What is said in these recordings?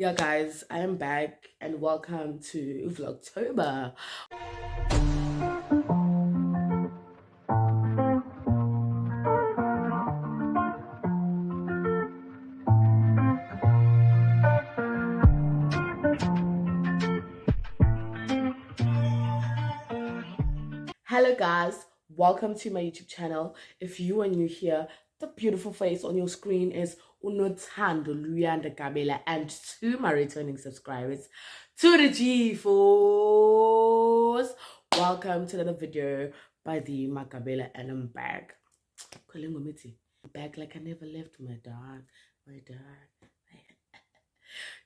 Yeah, guys, I am back and welcome to Vlogtober. Hello, guys, welcome to my YouTube channel. If you are new here, the beautiful face on your screen is Unothando Luyanda Kabela, and to my returning subscribers, to the G4s, welcome to another video by the Makabela, and I'm back. Back like I never left my dog.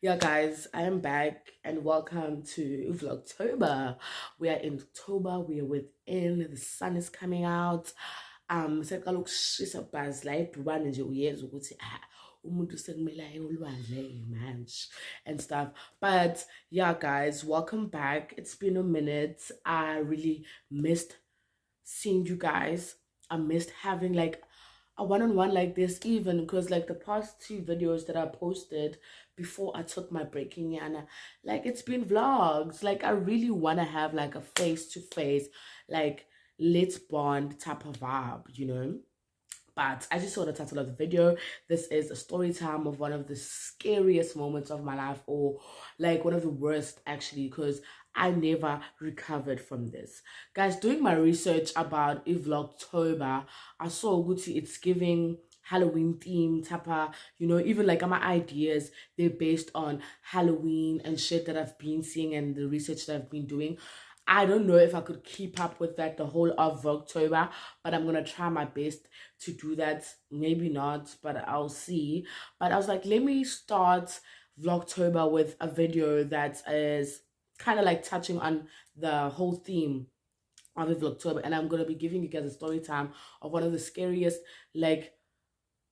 Yeah, guys, I am back and welcome to Vlogtober. We are in October, we are within, the sun is coming out. Sekushisa bhazila edubane nje uyezwa ukuthi umuntu sekumele aye olwandle manje and stuff. But yeah, guys, welcome back. It's been a minute. I really missed seeing you guys. I missed having like a one-on-one like this, even because like the past 2 videos that I posted before I took my break in Yana, like it's been vlogs. Like I really want to have like a face-to-face, like let's bond type of vibe, you know. But I just saw the title of the video. This is a story time of one of the scariest moments of my life, or like one of the worst actually, because I never recovered from this. Guys, doing my research about Vlogtober, I saw Gucci, it's giving Halloween theme type of, you know, even like my ideas, they're based on Halloween and shit that I've been seeing and the research that I've been doing. I don't know if I could keep up with that the whole of Vlogtober, but I'm gonna try my best to do that. Maybe not, but I'll see. But I was like, let me start Vlogtober with a video that is kind of like touching on the whole theme of Vlogtober, and I'm gonna be giving you guys a story time of one of the scariest, like,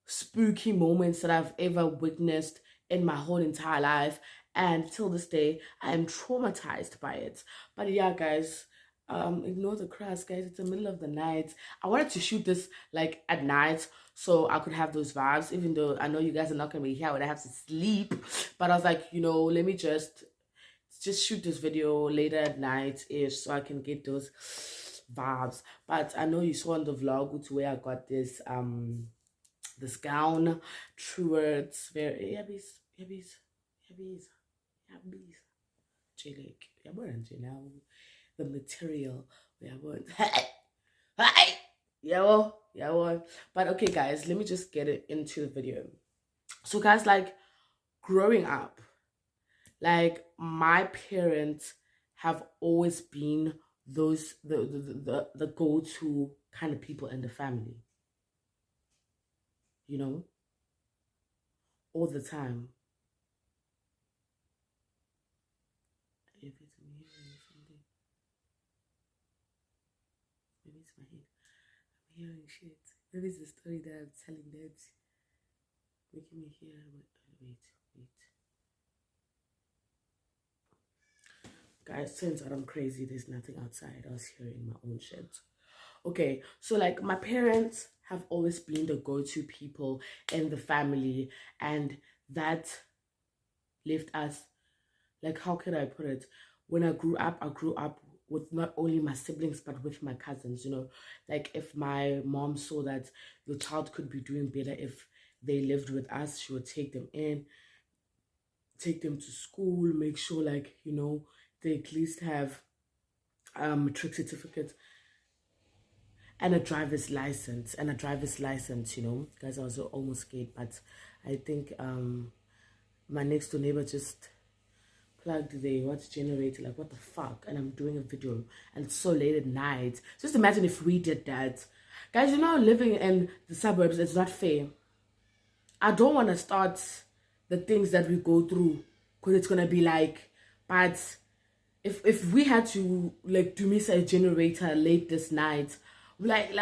spooky moments that I've ever witnessed in my whole entire life, and till this day I am traumatized by it. But yeah, guys, ignore the crowds, guys. It's the middle of the night. I wanted to shoot this like at night so I could have those vibes, even though I know you guys are not gonna be here when I have to sleep. But I was like, you know, let me just shoot this video later at night ish so I can get those vibes. But I know you saw in the vlog where I got this this gown. True, it's very yabbies. The material but okay, guys, let me just get it into the video. So guys, like growing up, like my parents have always been those the go-to kind of people in the family, you know, all the time. If it's me hearing something, maybe it's my head. I'm hearing shit. Maybe it's the story that I'm telling that's making me hear. Wait. Guys, turns out I'm crazy. There's nothing outside. I was hearing my own shit. Okay, so like my parents have always been the go-to people in the family, and that left us, like, how can I put it? When I grew up with not only my siblings but with my cousins, you know. Like if my mom saw that the child could be doing better if they lived with us, she would take them in, take them to school, make sure, like, you know, they at least have matric certificate and a driver's license, you know. Guys, I was almost scared, but I think my next door neighbor just plugged the what's generator, like what the fuck, and I'm doing a video and it's so late at night. Just imagine if we did that. Guys, you know, living in the suburbs, it's not fair. I don't want to start the things that we go through, because it's gonna be like, but if we had to like do miss a generator late this night, like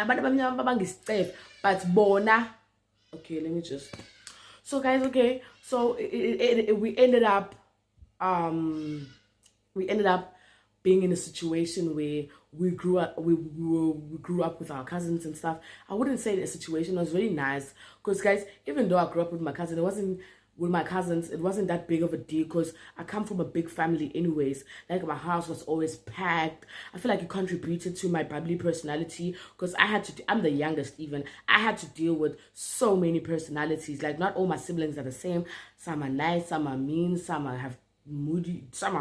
but bona. Okay, let me just, so guys, okay, so we ended up being in a situation where we grew up with our cousins and stuff. I wouldn't say the situation was really nice, because guys, even though I grew up with my cousin, it wasn't with my cousins, it wasn't that big of a deal because I come from a big family anyways. Like my house was always packed. I feel like it contributed to my bubbly personality because I'm the youngest even. I had to deal with so many personalities. Like not all my siblings are the same. Some are nice, some are mean, some have moody, some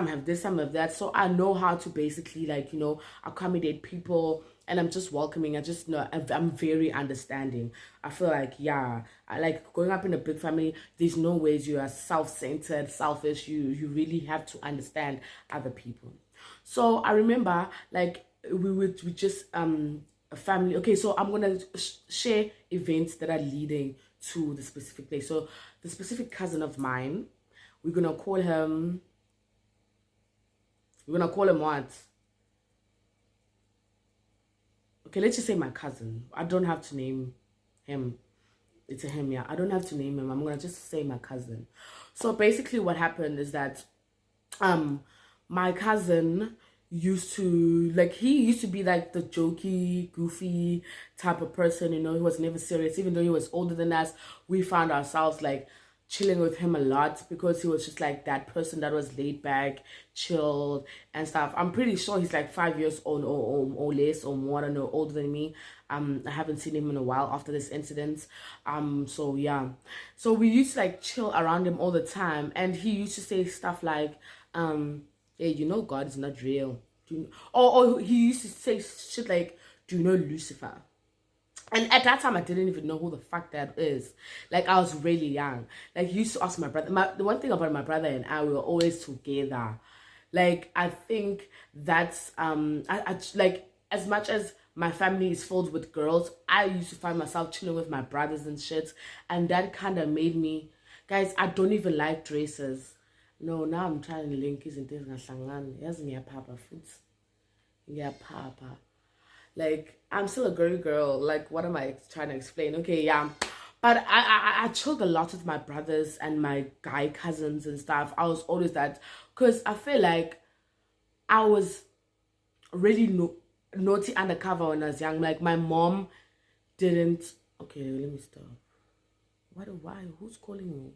have this, some have that. So I know how to basically like, you know, accommodate people, and I'm just welcoming. I just know I'm very understanding. I feel like, yeah, I like growing up in a big family. There's no ways you are self-centered, selfish. You really have to understand other people. So I remember like we just a family. Okay, so I'm gonna share events that are leading to the specific place. So the specific cousin of mine, we're gonna call him what? Okay, let's just say my cousin. I don't have to name him. It's a him, yeah. I don't have to name him. I'm gonna just say my cousin. So basically what happened is that my cousin used to like, he used to be like the jokey, goofy type of person, you know. He was never serious. Even though he was older than us, we found ourselves like chilling with him a lot because he was just like that person that was laid back, chilled and stuff. I'm pretty sure he's like 5 years old or less or more, I don't know, older than me. I haven't seen him in a while after this incident. So yeah. So we used to like chill around him all the time, and he used to say stuff like, hey, you know God is not real. Or he used to say shit like, do you know Lucifer? And at that time, I didn't even know who the fuck that is. Like, I was really young. Like, he used to ask my brother. The one thing about my brother and I, we were always together. Like, I think that's, like, as much as my family is filled with girls, I used to find myself chilling with my brothers and shit. And that kind of made me, guys, I don't even like dresses. No, now I'm trying to link isn't this papa foods. Yeah, papa. Like, I'm still a girl. Like, what am I trying to explain? Okay, yeah. But I chilled a lot with my brothers and my guy cousins and stuff. I was always that, because I feel like I was really naughty undercover when I was young. Like, my mom didn't. Okay, let me stop. Why? Who's calling me?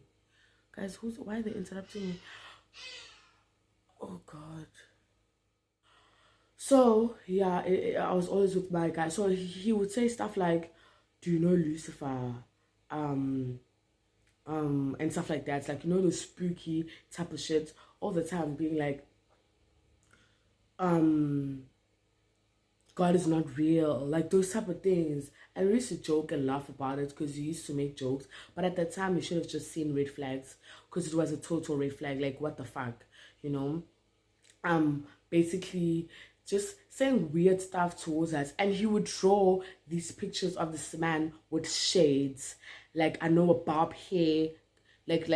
Guys, why are they interrupting me? Oh, God. So yeah, I was always with my guy. So he would say stuff like, "Do you know Lucifer?" And stuff like that. Like, you know, those spooky type of shit all the time, being like, God is not real, like those type of things. And we used to joke and laugh about it because he used to make jokes. But at that time, you should have just seen red flags because it was a total red flag. Like, what the fuck, you know? Basically just saying weird stuff towards us, and he would draw these pictures of this man with shades. Like, I know a bob hair, like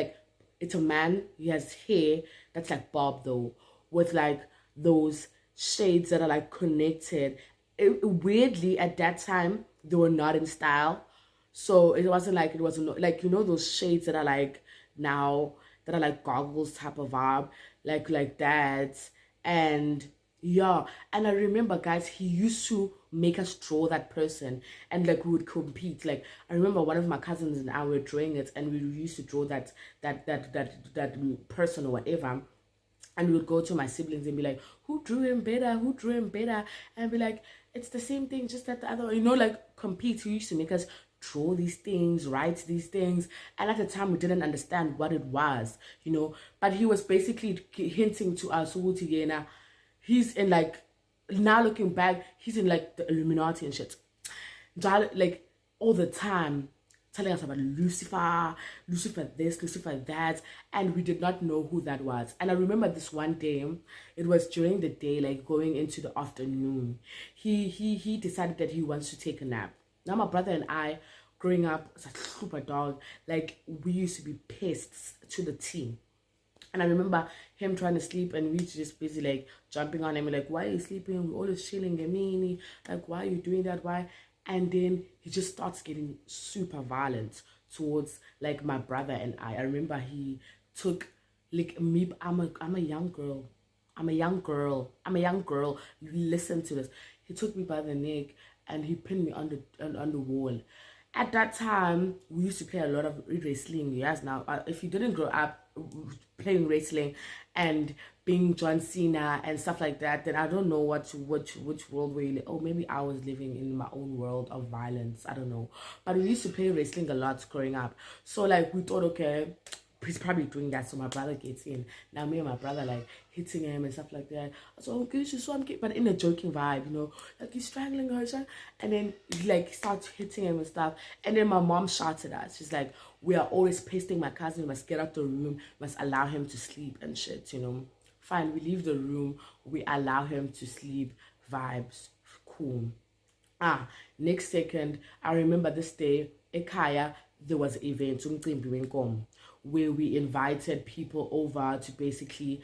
it's a man, he has hair that's like bob though, with like those shades that are like connected. Weirdly, at that time they were not in style, so it wasn't like, you know, those shades that are like now, that are like goggles type of vibe, like that. And yeah, and I remember, guys, he used to make us draw that person, and like we would compete. Like, I remember one of my cousins and I were drawing it, and we used to draw that person or whatever. And we would go to my siblings and be like, who drew him better? Who drew him better? And be like, it's the same thing, just that the other one, you know, like compete. He used to make us draw these things, write these things. And at the time, we didn't understand what it was, you know. But he was basically hinting to us, he's in like, now looking back, he's in like the Illuminati and shit. Like, all the time, telling us about Lucifer this, Lucifer that, and we did not know who that was. And I remember this one day, it was during the day, like going into the afternoon, he decided that he wants to take a nap. Now my brother and I, growing up as a super dog, like, we used to be pissed to the team. And I remember him trying to sleep, and we just busy like jumping on him, like, why are you sleeping? We're always chilling, Gemini. Like, why are you doing that? Why? And then he just starts getting super violent towards like my brother and I. I remember he took like me. I'm a young girl. I'm a young girl. Listen to this. He took me by the neck and he pinned me on the wall. At that time, we used to play a lot of wrestling. Yes, now if you didn't grow up playing wrestling and being John Cena and stuff like that, then I don't know which world were you li- or maybe I was living in my own world of violence. I don't know, but we used to play wrestling a lot growing up. So like we thought, okay, he's probably doing that, so my brother gets in. Now me and my brother like hitting him and stuff like that. I said, okay, she's so cute, but in a joking vibe, like he's strangling her, and then he like starts hitting him and stuff. And then my mom shouted at us. She's like, we are always pasting my cousin. We must get out the room. We must allow him to sleep and shit. Fine, we leave the room. We allow him to sleep. Vibes, cool. Next second, I remember this day, Ekaya, there was an event, where we invited people over to basically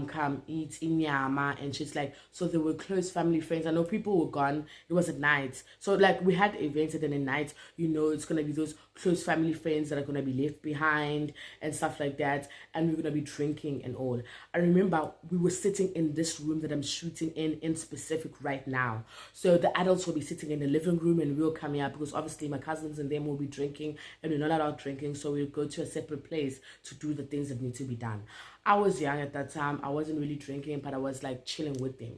come eat inyama and shit. Like, so there were close family friends. I know people were gone. It was at night. So like we had events, and then at night, it's gonna be those close family friends that are gonna be left behind and stuff like that. And we're gonna be drinking and all. I remember we were sitting in this room that I'm shooting in specific right now. So the adults will be sitting in the living room and we'll come here because obviously my cousins and them will be drinking and we're not allowed drinking. So we'll go to a separate place to do the things that need to be done. I was young at that time. I wasn't really drinking, but I was like chilling with them.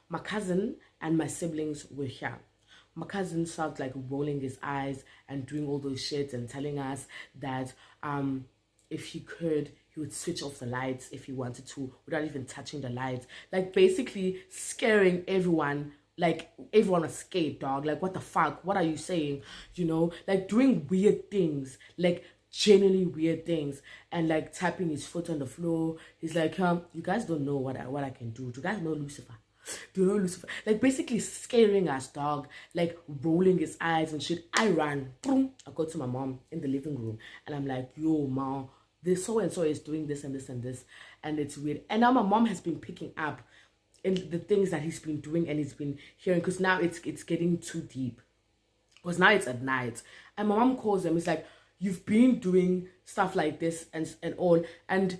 My cousin and my siblings were here. My cousin started like rolling his eyes and doing all those shits and telling us that if he could, he would switch off the lights if he wanted to without even touching the lights. Like basically scaring everyone. Like everyone was scared, dog. Like what the fuck? What are you saying? Like doing weird things. Like genuinely weird things, and like tapping his foot on the floor. He's like, you guys don't know what I can do. Do you guys know Lucifer? Do you know Lucifer? Like basically scaring us, dog. Like rolling his eyes and shit. I ran. Boom. I go to my mom in the living room and I'm like, yo, mom, this so and so is doing this and this and this, and it's weird. And now my mom has been picking up in the things that he's been doing and he's been hearing, because now it's getting too deep. Because now it's at night, and my mom calls him. It's like, you've been doing stuff like this and all, and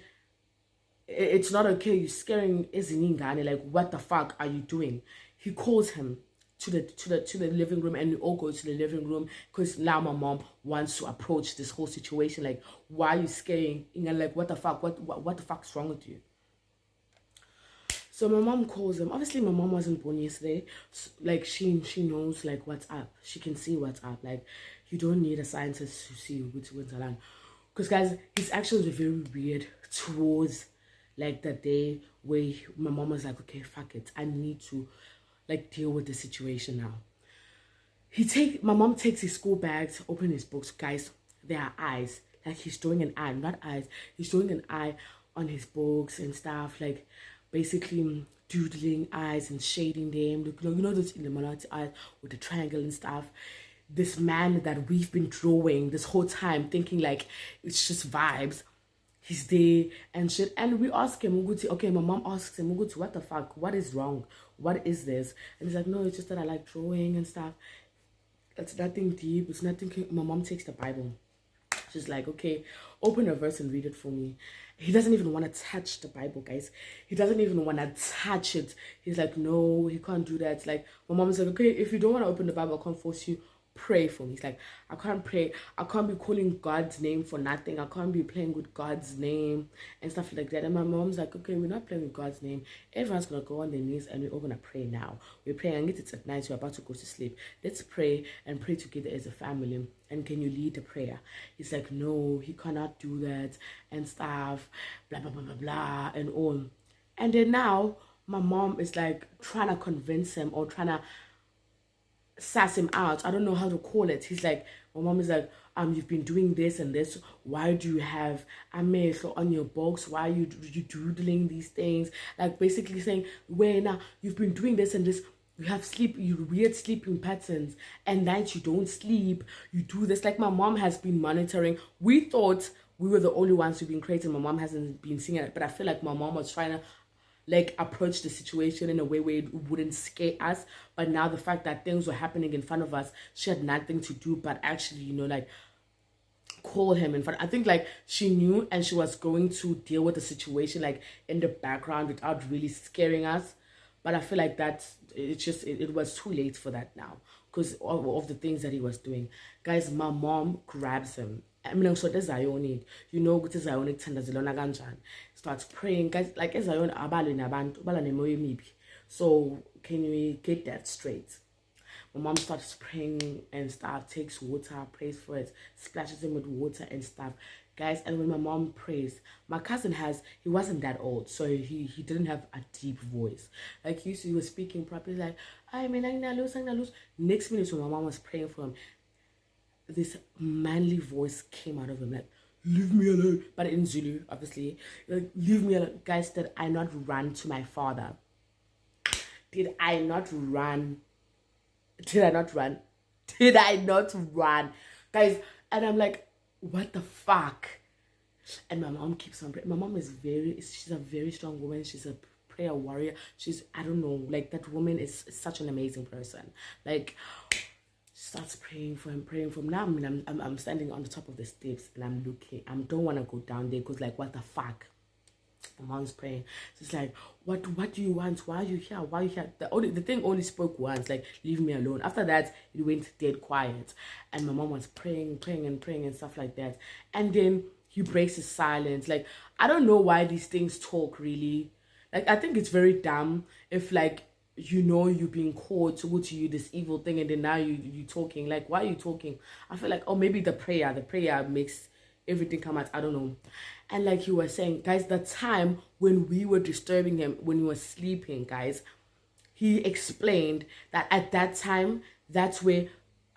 it's not okay. You're scaring Eziningane. Like, what the fuck are you doing? He calls him to the living room, and we all go to the living room because now my mom wants to approach this whole situation. Like, why are you scaring? And like, what the fuck? What the fuck's wrong with you? So my mom calls him. Obviously, my mom wasn't born yesterday. So, like, she knows, like, what's up. She can see what's up. Like, you don't need a scientist to see what's on. Because, guys, his actions were very weird towards, like, the day where my mom was like, okay, fuck it. I need to, like, deal with the situation now. My mom takes his school bags, open his books. Guys, there are eyes. Like, he's drawing an eye. Not eyes. He's drawing an eye on his books and stuff. Like, basically doodling eyes and shading them. Those Illuminati eyes with the triangle and stuff. This man that we've been drawing this whole time, thinking like it's just vibes, he's there and shit. And we ask him, okay, my mom asks him, what the fuck? What is wrong? What is this? And he's like, no, it's just that I like drawing and stuff. It's nothing deep. It's nothing. My mom takes the Bible. She's like, okay, open a verse and read it for me. He doesn't even want to touch the Bible, guys. He doesn't even want to touch it. He's like, no, he can't do that. Like, my mom's like, okay, if you don't want to open the Bible, I can't force you. Pray for me. He's like, I can't pray. I can't be calling God's name for nothing. I can't be playing with God's name and stuff like that. And my mom's like, okay, we're not playing with God's name. Everyone's going to go on their knees and we're all going to pray now. We're praying. It's at night. We're about to go to sleep. Let's pray and pray together as a family. And can you lead the prayer? He's like, no, he cannot do that and stuff. Blah, blah, blah, blah, blah, and all. And then now, my mom is like trying to convince him or trying to sass him out. I don't know how to call it. He's like, my mom is like, you've been doing this and this. Why do you have amehlo on your box? Why are you doodling these things? Like basically saying, where now you've been doing this and this. You have weird sleeping patterns, and night you don't sleep. You do this. Like my mom has been monitoring. We thought we were the only ones who've been creating. My mom hasn't been seeing it, but I feel like my mom was trying to like approach the situation in a way where it wouldn't scare us. But now the fact that things were happening in front of us, she had nothing to do but actually, like call him in front. I think like she knew and she was going to deal with the situation like in the background without really scaring us. But I feel like it was too late for that now. because of the things that he was doing. Guys, my mom grabs him. I mean, so there's Zionic. You know what is Zionic Tandazilona Ganjan. Starts praying. Guys, like Zion Abalu Nabantu, Balanemoy maybe. So can we get that straight? My mom starts praying and stuff, takes water, prays for it, splashes him with water and stuff. Guys, and when my mom prays, my cousin he wasn't that old, so he didn't have a deep voice. Like he was speaking properly, like, I mean, I'm not lose. Next minute when my mom was praying for him, this manly voice came out of him, like, leave me alone. But in Zulu, obviously, like, leave me alone. Guys, did I not run to my father? Did I not run? Did I not run? Did I not run? Guys, and I'm like, what the fuck? And my mom keeps on praying. My mom she's a very strong woman. She's a prayer warrior. I don't know, like, that woman is such an amazing person. Like, she starts praying for him. Now, I mean, I'm standing on the top of the steps and I'm looking. I don't want to go down there because, like, what the fuck? My mom's praying. She's like, what do you want? Why are you here? Why are you here? The thing only spoke once, like, leave me alone. After that, it went dead quiet. And my mom was praying and stuff like that. And then he breaks his silence. Like, I don't know why these things talk, really. Like, I think it's very dumb if, like, you know you're being called to go to you this evil thing and then now you talking. Like, why are you talking? I feel like, oh, maybe the prayer makes everything come out. I don't know. And like you were saying, guys, the time when we were disturbing him when he was sleeping, guys, he explained that at that time, that's where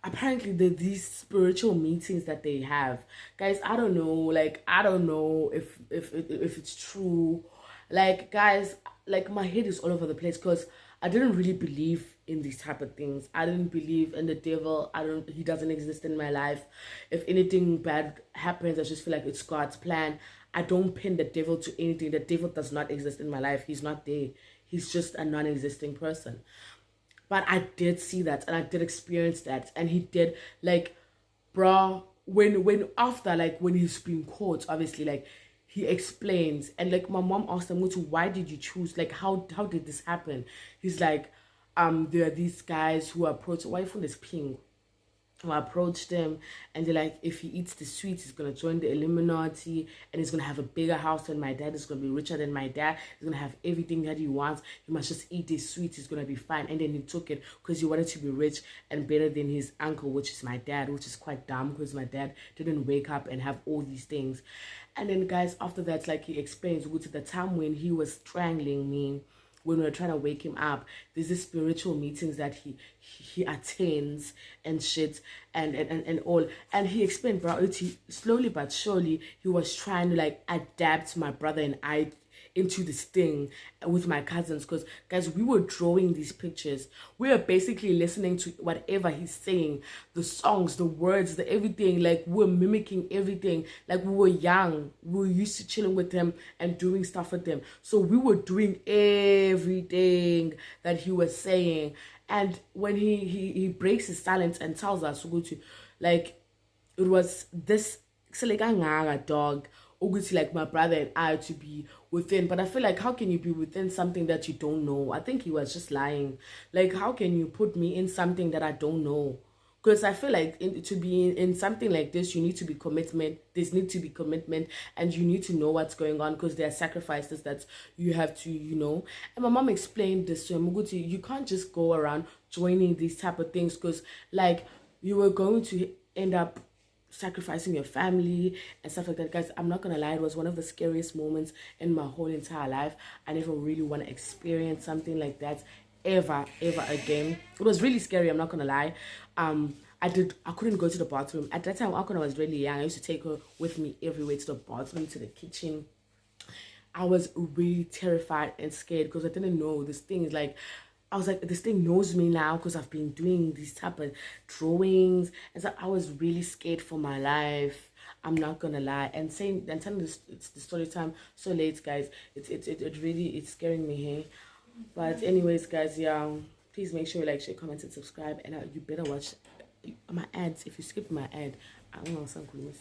apparently these spiritual meetings that they have. Guys, I don't know. Like, I don't know if it's true. Like, guys, like, my head is all over the place because I didn't really believe in these type of things. I didn't believe in the devil. He doesn't exist in my life. If anything bad happens, I just feel like it's God's plan. I don't pin the devil to anything. The devil does not exist in my life. He's not there. He's just a non-existing person. But I did see that and I did experience that. And he did, like, bro, when after, like, when he's been caught, obviously, like, he explains. And, like, my mom asked him, why did you choose? Like, how did this happen? He's like, there are these guys who approach, why from this ping? Who approached him and they're like, if he eats the sweets, he's gonna join the Illuminati and he's gonna have a bigger house than my dad. He's gonna be richer than my dad. He's gonna have everything that he wants. He must just eat these sweets. He's gonna be fine. And then he took it because he wanted to be rich and better than his uncle, which is my dad, which is quite dumb because my dad didn't wake up and have all these things. And then, guys, after that, like, he explains, which at the time when he was strangling me, when we were trying to wake him up, there's these spiritual meetings that he attends and shit and all. And he explained, bro, slowly but surely he was trying to, like, adapt my brother and I into this thing with my cousins, because, guys, we were drawing these pictures. We were basically listening to whatever he's saying, the songs, the words, the everything. Like, we were mimicking everything. Like, we were young, we were used to chilling with him and doing stuff with him, so we were doing everything that he was saying. And when he breaks his silence and tells us to go to, like, it was this dog, like, my brother and I to be within. But I feel like, how can you be within something that you don't know? I think he was just lying. Like, how can you put me in something that I don't know? Because I feel like to be in something like this, you need to be commitment. There's need to be commitment, and you need to know what's going on, because there are sacrifices that you have to, you know. And my mom explained this to him. You can't just go around joining these type of things, because, like, you were going to end up sacrificing your family and stuff like that. Guys, I'm not gonna lie, it was one of the scariest moments in my whole entire life. I never really want to experience something like that ever again. It was really scary, I'm not gonna lie. I couldn't go to the bathroom at that time. Akona was really young. I used to take her with me everywhere, to the bathroom, to the kitchen. I was really terrified and scared because I didn't know this thing is like, I was like, this thing knows me now because I've been doing these type of drawings. And so I was really scared for my life. I'm not gonna lie. And telling this, it's the story time so late, guys. It really, it's scaring me here. But anyways, guys, yeah, please make sure you like, share, comment, and subscribe. And you better watch my ads. If you skip my ad, I don't know some clues.